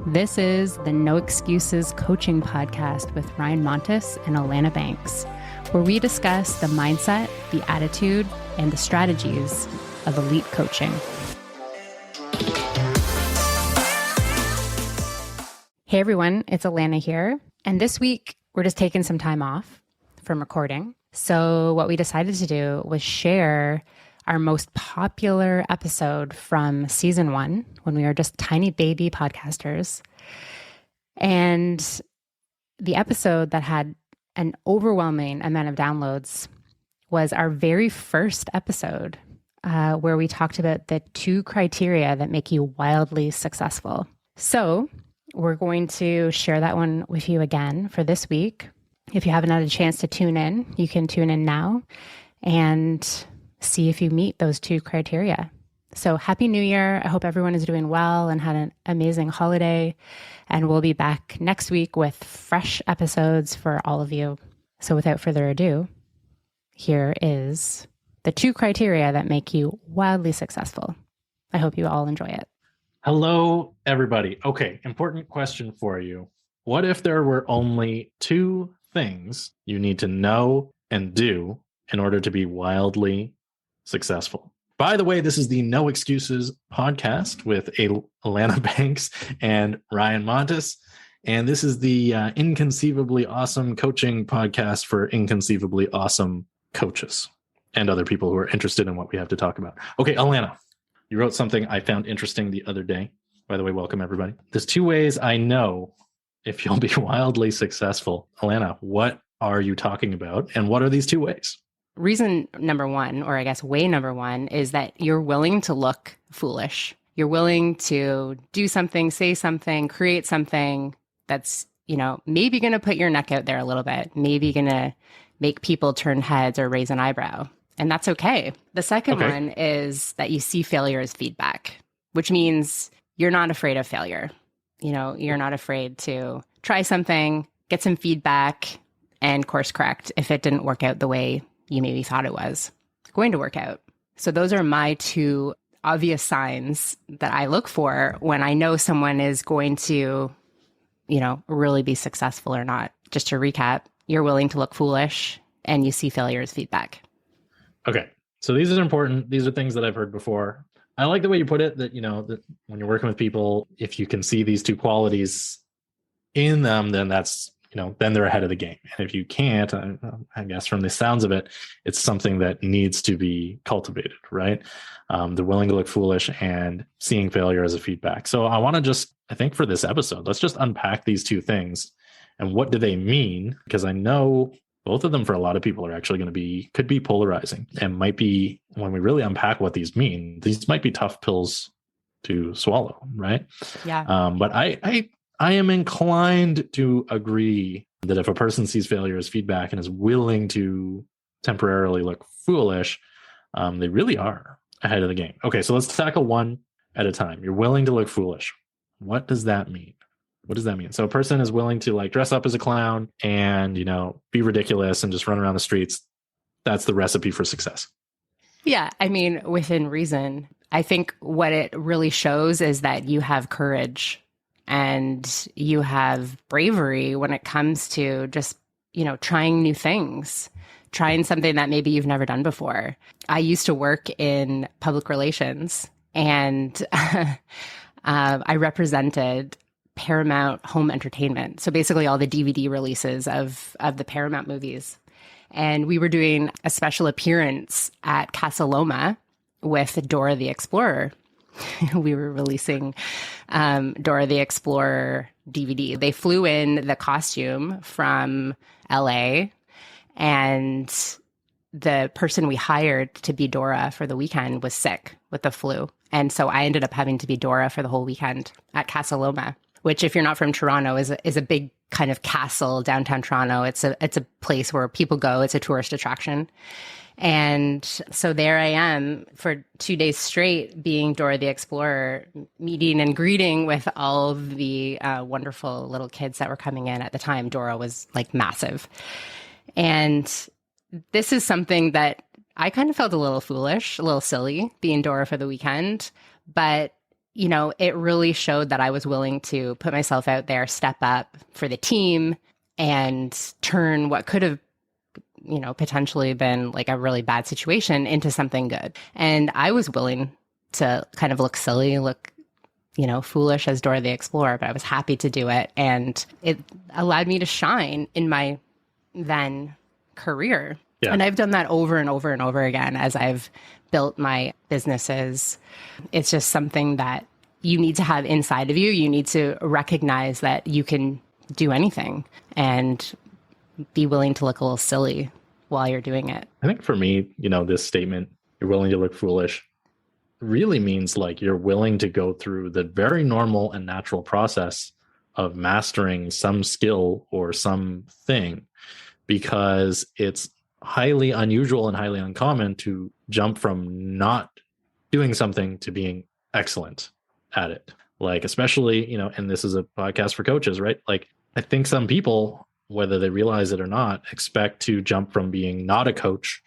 This is the No Excuses Coaching Podcast with Ryan Montes and Alana Banks, where we discuss the mindset, the attitude, and the strategies of elite coaching. Hey everyone, it's Alana here. And this week, we're just taking some time off from recording. So what we decided to do was share our most popular episode from season 1, when we were just tiny baby podcasters. And the episode that had an overwhelming amount of downloads was our very first episode, where we talked about the 2 criteria that make you wildly successful. So we're going to share that one with you again for this week. If you haven't had a chance to tune in, you can tune in now and see if you meet those 2 criteria. So happy New Year. I hope everyone is doing well and had an amazing holiday. And we'll be back next week with fresh episodes for all of you. So without further ado, here is the 2 criteria that make you wildly successful. I hope you all enjoy it. Hello, everybody. Okay, important question for you. What if there were only 2 things you need to know and do in order to be wildly successful? By the way, this is the No Excuses podcast with Alana Banks and Ryan Montes. And this is the Inconceivably Awesome Coaching podcast for inconceivably awesome coaches and other people who are interested in what we have to talk about. Okay, Alana, you wrote something I found interesting the other day. By the way, welcome everybody. There's 2 ways I know if you'll be wildly successful. Alana, what are you talking about? And what are these 2 ways? Reason number 1, or I guess way number 1, is that you're willing to look foolish. You're willing to do something, say something, create something that's, maybe going to put your neck out there a little bit, maybe going to make people turn heads or raise an eyebrow. And that's okay. The second one is that you see failure as feedback, which means you're not afraid of failure. You're not afraid to try something, get some feedback, and course correct if it didn't work out the way you maybe thought it was going to work out. So those are my 2 obvious signs that I look for when I know someone is going to, really be successful or not. Just to recap, you're willing to look foolish and you see failure as feedback. Okay. So these are important. These are things that I've heard before. I like the way you put it that, that when you're working with people, if you can see these 2 qualities in them, then that's, then they're ahead of the game. And if you can't, I guess from the sounds of it, it's something that needs to be cultivated, right? They're willing to look foolish and seeing failure as a feedback. So I want to I think for this episode, let's just unpack these 2 things and what do they mean? Because I know both of them for a lot of people are actually could be polarizing and might be, when we really unpack what these mean, these might be tough pills to swallow, right? Yeah. But I am inclined to agree that if a person sees failure as feedback and is willing to temporarily look foolish, they really are ahead of the game. Okay, so let's tackle one at a time. You're willing to look foolish. What does that mean? What does that mean? So a person is willing to dress up as a clown and, be ridiculous and just run around the streets. That's the recipe for success. Yeah. I mean, within reason. I think what it really shows is that you have courage and you have bravery when it comes to just, trying new things, trying something that maybe you've never done before. I used to work in public relations and I represented Paramount Home Entertainment. So basically all the DVD releases of the Paramount movies. And we were doing a special appearance at Casa Loma with Dora the Explorer. We were releasing Dora the Explorer DVD. They flew in the costume from LA, and the person we hired to be Dora for the weekend was sick with the flu. And so I ended up having to be Dora for the whole weekend at Casa Loma, which, if you're not from Toronto, is a big kind of castle downtown Toronto. It's a place where people go. It's a tourist attraction. And so there I am for 2 days straight being Dora the Explorer, meeting and greeting with all of the wonderful little kids that were coming in at the time. Dora was massive. And this is something that I kind of felt a little foolish, a little silly being Dora for the weekend. But it really showed that I was willing to put myself out there, step up for the team, and turn what could have, potentially been like a really bad situation into something good. And I was willing to kind of look silly, look, foolish as Dora the Explorer, but I was happy to do it. And it allowed me to shine in my then career. Yeah. And I've done that over and over and over again as I've built my businesses. It's just something that you need to have inside of you. You need to recognize that you can do anything and be willing to look a little silly while you're doing it. I think for me, this statement, you're willing to look foolish, really means like you're willing to go through the very normal and natural process of mastering some skill or something, because it's highly unusual and highly uncommon to jump from not doing something to being excellent at it. Like, especially, and this is a podcast for coaches, right? Like, I think some people, whether they realize it or not, expect to jump from being not a coach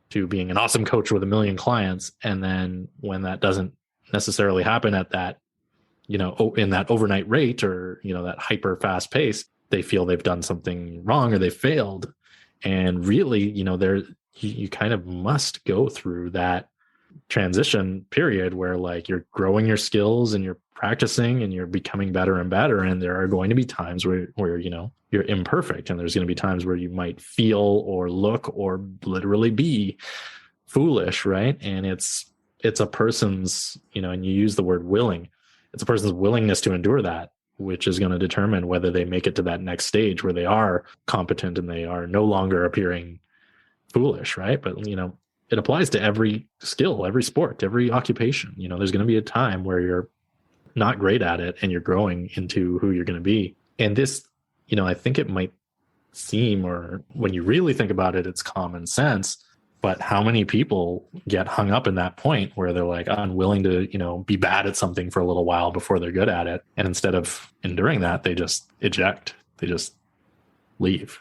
to being an awesome coach with 1 million clients. And then when that doesn't necessarily happen at that, in that overnight rate, or, that hyper fast pace, they feel they've done something wrong or they failed. And really, you kind of must go through that transition period where like you're growing your skills and you're practicing and you're becoming better and better. And there are going to be times where you're imperfect, and there's going to be times where you might feel or look or literally be foolish, right? And it's a person's, and you use the word willing, it's a person's willingness to endure that, which is going to determine whether they make it to that next stage where they are competent and they are no longer appearing foolish, right? But, it applies to every skill, every sport, every occupation. There's going to be a time where you're not great at it and you're growing into who you're going to be. And this, I think it might seem, or when you really think about it, it's common sense. But how many people get hung up in that point where they're like, I'm willing to, be bad at something for a little while before they're good at it. And instead of enduring that, they just eject, they just leave.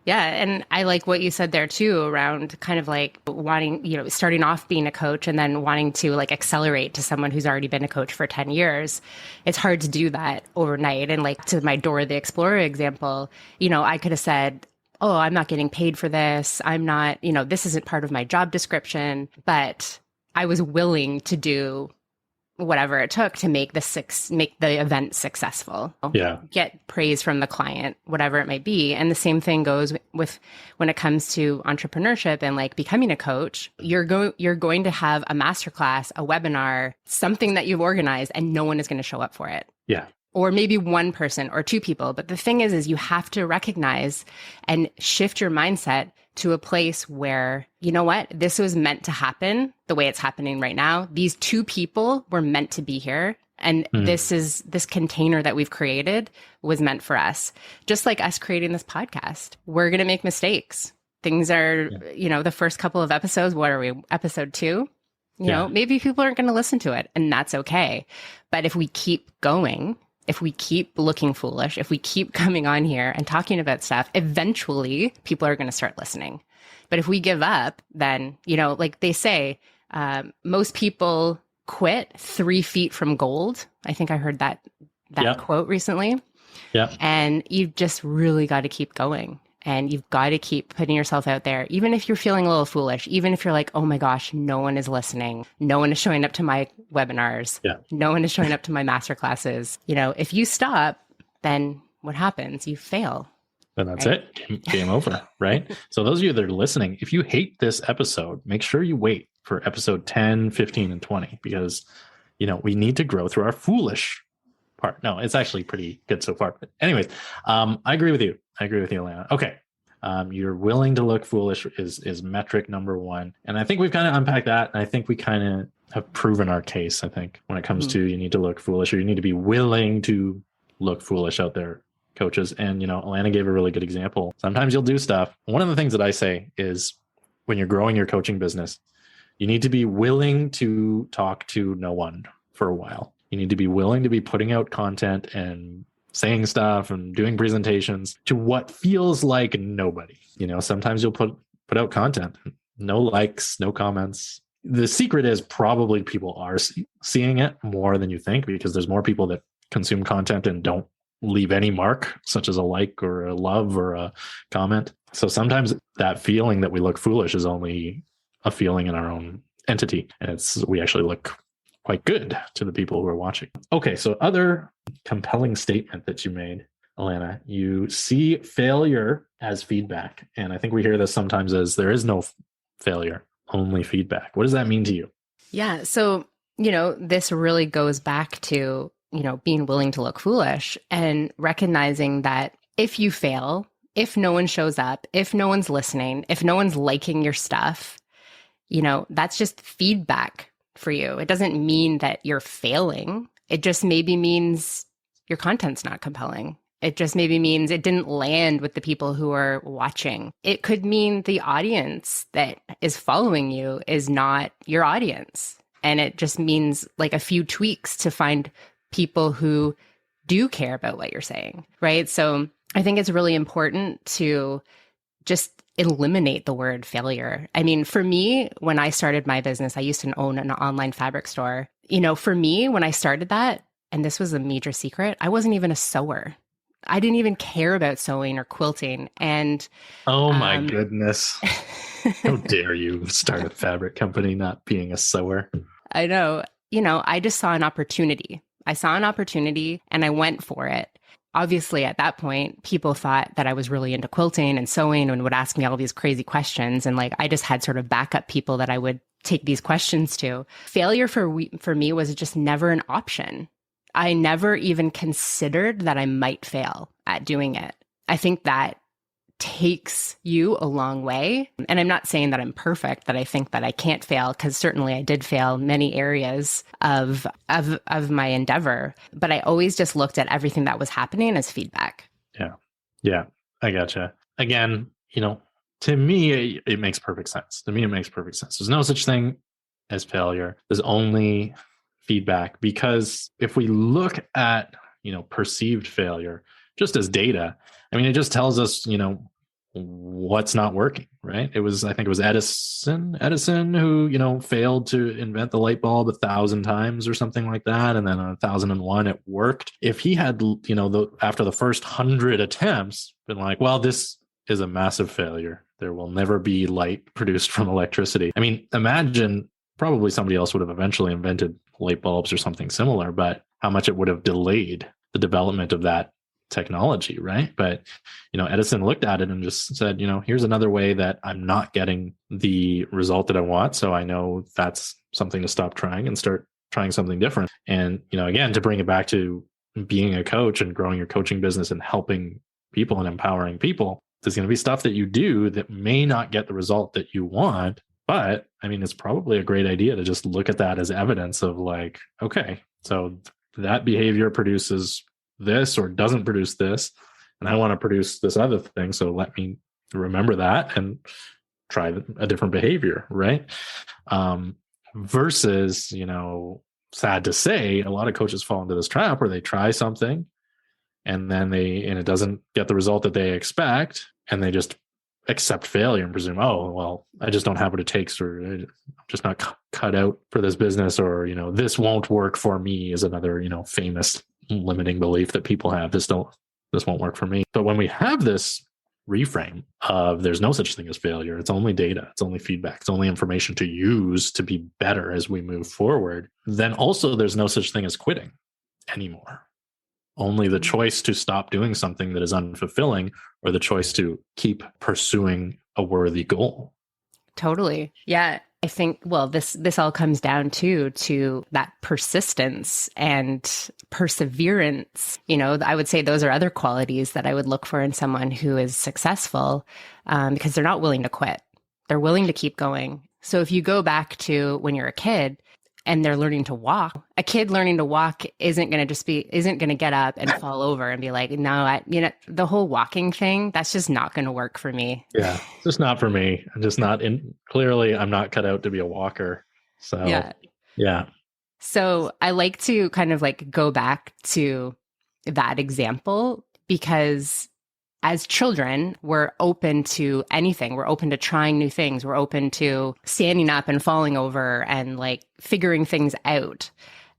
Yeah. And I like what you said there too, around kind of like wanting, starting off being a coach and then wanting to like accelerate to someone who's already been a coach for 10 years. It's hard to do that overnight. And like to my Dora the Explorer example, I could have said, oh, I'm not getting paid for this. I'm not, this isn't part of my job description, but I was willing to do whatever it took to make the event successful. Yeah. Get praise from the client, whatever it might be. And the same thing goes with when it comes to entrepreneurship and like becoming a coach. You're going to have a masterclass, a webinar, something that you've organized, and no one is going to show up for it. Yeah. Or maybe one person or two people. But the thing is you have to recognize and shift your mindset to a place where, you know what, this was meant to happen the way it's happening right now. These two people were meant to be here. And this container that we've created was meant for us. Just like us creating this podcast. We're going to make mistakes. Things are, the first couple of episodes, what are we, episode 2? Maybe people aren't going to listen to it, and that's okay. But if we keep going, if we keep looking foolish, if we keep coming on here and talking about stuff, eventually people are going to start listening. But if we give up, then, like they say, most people quit 3 feet from gold. I think I heard that quote recently. Yeah. And you've just really got to keep going. And you've got to keep putting yourself out there, even if you're feeling a little foolish, even if you're like, oh my gosh, no one is listening. No one is showing up to my webinars. Yeah. No one is showing up to my masterclasses. If you stop, then what happens? You fail. Then that's it. Game over, right? So those of you that are listening, if you hate this episode, make sure you wait for episode 10, 15, and 20, because, we need to grow through our foolish part. No, it's actually pretty good so far. But anyways, I agree with you. Alana. Okay. You're willing to look foolish is metric number 1. And I think we've kind of unpacked that. And I think we kind of have proven our case, I think, when it comes to you need to look foolish, or you need to be willing to look foolish out there, coaches. And, Alana gave a really good example. Sometimes you'll do stuff. One of the things that I say is when you're growing your coaching business, you need to be willing to talk to no one for a while. You need to be willing to be putting out content and saying stuff and doing presentations to what feels like nobody. Sometimes you'll put out content, no likes, no comments, the secret is probably people are seeing it more than you think, because there's more people that consume content and don't leave any mark, such as a like or a love or a comment. So sometimes that feeling that we look foolish is only a feeling in our own entity, and we actually look quite good to the people who are watching. Okay, so other compelling statement that you made, Alana, you see failure as feedback. And I think we hear this sometimes as there is no failure, only feedback. What does that mean to you? Yeah. So, this really goes back to, being willing to look foolish and recognizing that if you fail, if no one shows up, if no one's listening, if no one's liking your stuff, that's just feedback for you. It doesn't mean that you're failing. It just maybe means your content's not compelling. It just maybe means it didn't land with the people who are watching. It could mean the audience that is following you is not your audience. And it just means like a few tweaks to find people who do care about what you're saying, right? So I think it's really important to just eliminate the word failure. I mean, for me, when I started my business, I used to own an online fabric store. For me, when I started that, and this was a major secret, I wasn't even a sewer. I didn't even care about sewing or quilting. And oh my goodness. How dare you start a fabric company not being a sewer? I know. I just saw an opportunity. I saw an opportunity and I went for it. Obviously, at that point, people thought that I was really into quilting and sewing and would ask me all these crazy questions. And I just had sort of backup people that I would take these questions to. Failure for me was just never an option. I never even considered that I might fail at doing it. I think that takes you a long way. And I'm not saying that I'm perfect, that I think that I can't fail, because certainly I did fail many areas of my endeavor. But I always just looked at everything that was happening as feedback. Yeah, I gotcha. Again, to me, it makes perfect sense. To me, it makes perfect sense. There's no such thing as failure. There's only feedback, because if we look at, perceived failure just as data, I mean, it just tells us, what's not working, right? I think it was Edison who, failed to invent the light bulb 1,000 times or something like that. And then 1,001, it worked. If he had, after the first 100 attempts, been like, well, this is a massive failure. There will never be light produced from electricity. I mean, imagine probably somebody else would have eventually invented light bulbs or something similar, but how much it would have delayed the development of that technology, right? But Edison looked at it and just said, here's another way that I'm not getting the result that I want, so I know that's something to stop trying and start trying something different. And again, to bring it back to being a coach and growing your coaching business and helping people and empowering people, there's going to be stuff that you do that may not get the result that you want, but I mean, it's probably a great idea to just look at that as evidence of okay, so that behavior produces this or doesn't produce this, and I want to produce this other thing, so let me remember that and try a different behavior, right? Versus, sad to say, a lot of coaches fall into this trap where they try something and then it doesn't get the result that they expect, and they just accept failure and presume, oh, well, I just don't have what it takes, or I'm just not cut out for this business, or this won't work for me is another famous limiting belief that people have. This won't work for me. But when we have this reframe of there's no such thing as failure, it's only data, it's only feedback, it's only information to use to be better as we move forward, then also there's no such thing as quitting anymore. Only the choice to stop doing something that is unfulfilling, or the choice to keep pursuing a worthy goal. Totally. Yeah. I think, well, this all comes down to that persistence and perseverance. I would say those are other qualities that I would look for in someone who is successful, because they're not willing to quit. They're willing to keep going. So if you go back to when you're a kid and they're learning to walk, a kid learning to walk isn't going to get up and fall over and be like, no, the whole walking thing, that's just not going to work for me. Yeah, it's just not for me. I'm just not clearly I'm not cut out to be a walker. So yeah. So I like to kind of go back to that example, because as children, we're open to anything. We're open to trying new things. We're open to standing up and falling over and like figuring things out.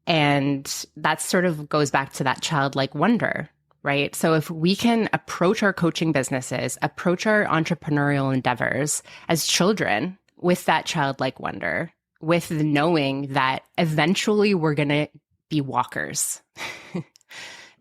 And that sort of goes back to that childlike wonder, right? So if we can approach our coaching businesses, approach our entrepreneurial endeavors as children with that childlike wonder, with the knowing that eventually we're going to be walkers.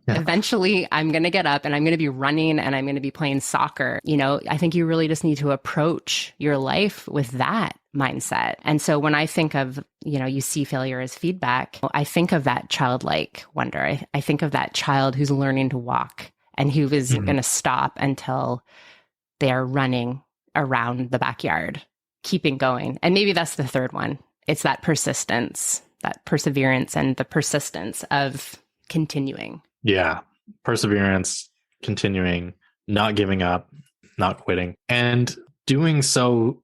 Yeah. Eventually, I'm going to get up and I'm going to be running and I'm going to be playing soccer. You know, I think you really just need to approach your life with that mindset. And so when I think of, you know, you see failure as feedback, I think of that childlike wonder. I think of that child who's learning to walk and who is going to stop until they're running around the backyard, keeping going. And maybe that's the third one. It's that persistence, that perseverance and the persistence of continuing. Yeah. Perseverance, continuing, not giving up, not quitting, and doing so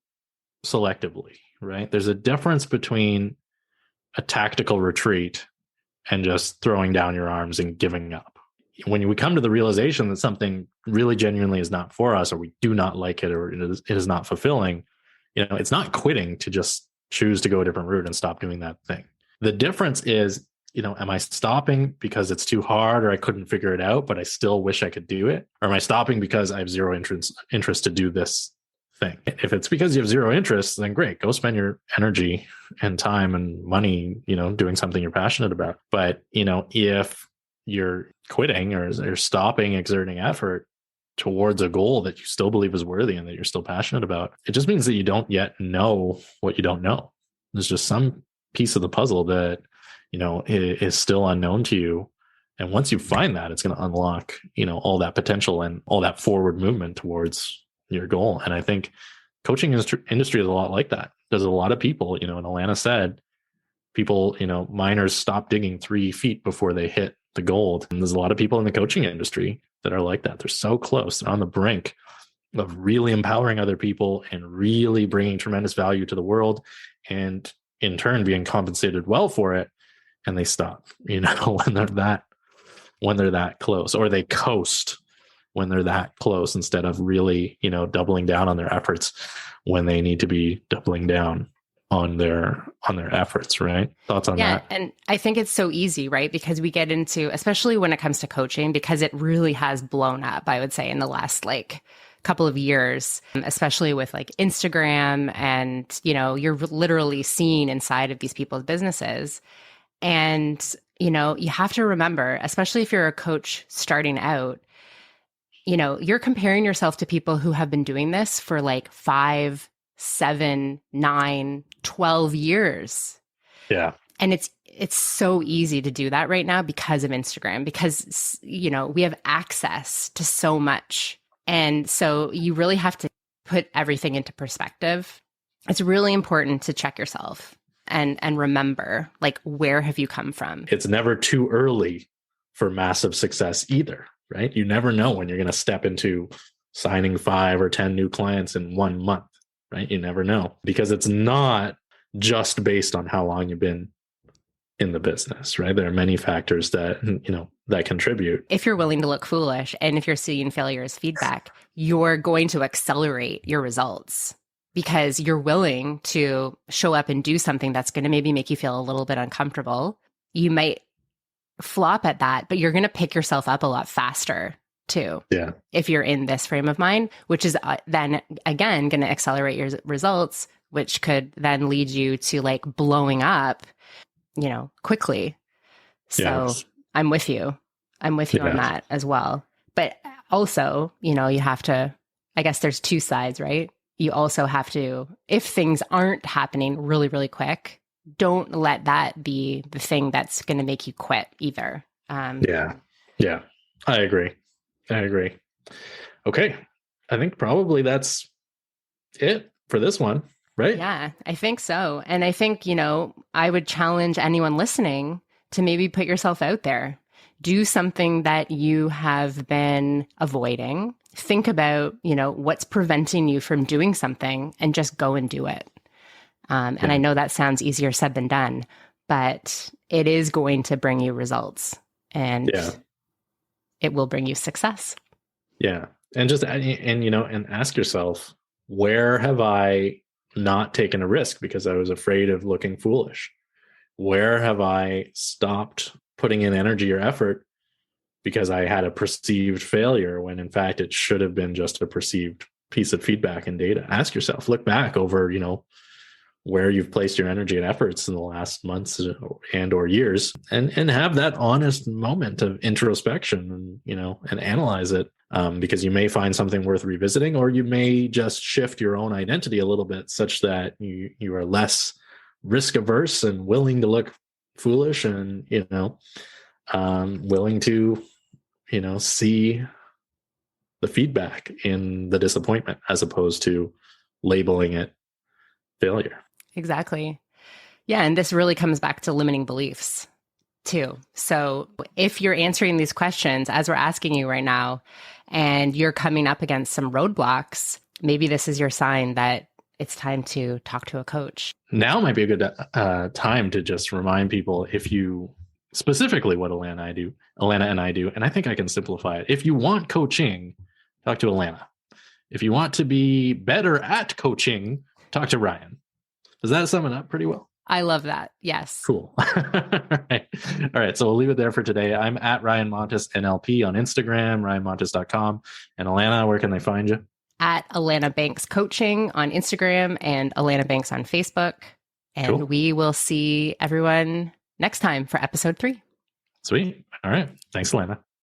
selectively, right? There's a difference between a tactical retreat and just throwing down your arms and giving up. When we come to the realization that something really genuinely is not for us, or we do not like it, or it is not fulfilling, you know, it's not quitting to just choose to go a different route and stop doing that thing. The difference is, you know, am I stopping because it's too hard or I couldn't figure it out, but I still wish I could do it? Or am I stopping because I have zero interest to do this thing? If it's because you have zero interest, then great, go spend your energy and time and money, you know, doing something you're passionate about. But, you know, if you're quitting or you're stopping exerting effort towards a goal that you still believe is worthy and that you're still passionate about, it just means that you don't yet know what you don't know. There's just some piece of the puzzle that, you know, is still unknown to you. And once you find that, it's going to unlock, you know, all that potential and all that forward movement towards your goal. And I think coaching industry is a lot like that. There's a lot of people, you know, and Alana said, people, you know, miners stop digging 3 feet before they hit the gold. And there's a lot of people in the coaching industry that are like that. They're so close. They're on the brink of really empowering other people and really bringing tremendous value to the world, and in turn being compensated well for it. And they stop, you know, when they're that close, or they coast when they're that close instead of really, you know, doubling down on their efforts when they need to be doubling down on their efforts, right? Thoughts on that? Yeah. And I think it's so easy, right? Because we get into, especially when it comes to coaching, because it really has blown up, I would say, in the last like couple of years, especially with like Instagram, and, you know, you're literally seeing inside of these people's businesses. And, you know, you have to remember, especially if you're a coach starting out, you know, you're comparing yourself to people who have been doing this for like 5, 7, 9, 12 years. Yeah. And it's so easy to do that right now because of Instagram, because, you know, we have access to so much. And so you really have to put everything into perspective. It's really important to check yourself and remember, like, where have you come from? It's never too early for massive success either, right? You never know when you're going to step into signing 5 or 10 new clients in 1 month, right? You never know, because it's not just based on how long you've been in the business, right? There are many factors that, you know, that contribute. If you're willing to look foolish and if you're seeing failure as feedback, you're going to accelerate your results, because you're willing to show up and do something that's going to maybe make you feel a little bit uncomfortable. You might flop at that, but you're going to pick yourself up a lot faster too. Yeah. If you're in this frame of mind, which is then again going to accelerate your results, which could then lead you to like blowing up, you know, quickly. So yes. I'm with you. I'm with you on that as well. But also, you know, you have to, I guess there's 2 sides, right? You also have to, if things aren't happening really, really quick, don't let that be the thing that's going to make you quit either. Yeah. I agree. Okay. I think probably that's it for this one, right? Yeah, I think so. And I think, you know, I would challenge anyone listening to maybe put yourself out there. Do something that you have been avoiding. Think about, you know, what's preventing you from doing something, and just go and do it. And I know that sounds easier said than done, but it is going to bring you results, and it will bring you success. Yeah. And just, and, and ask yourself, where have I not taken a risk because I was afraid of looking foolish? Where have I stopped putting in energy or effort because I had a perceived failure when in fact it should have been just a perceived piece of feedback and data? Ask yourself, look back over, where you've placed your energy and efforts in the last months and or years, and have that honest moment of introspection, and analyze it, because you may find something worth revisiting, or you may just shift your own identity a little bit such that you are less risk averse and willing to look foolish, and willing to see the feedback in the disappointment as opposed to labeling it failure. Exactly. Yeah. And this really comes back to limiting beliefs too. So if you're answering these questions as we're asking you right now, and you're coming up against some roadblocks, maybe this is your sign that it's time to talk to a coach. Now might be a good time to just remind people, if you specifically what Alana and I do, and I think I can simplify it. If you want coaching, talk to Alana. If you want to be better at coaching, talk to Ryan. Does that sum it up pretty well? I love that. Yes. Cool. All right. So we'll leave it there for today. I'm at Ryan Montes NLP on Instagram, ryanmontes.com. And Alana, where can they find you? At Alana Banks Coaching on Instagram and Alana Banks on Facebook. And Cool. We will see everyone next time for episode 3. Sweet. All right. Thanks, Alana.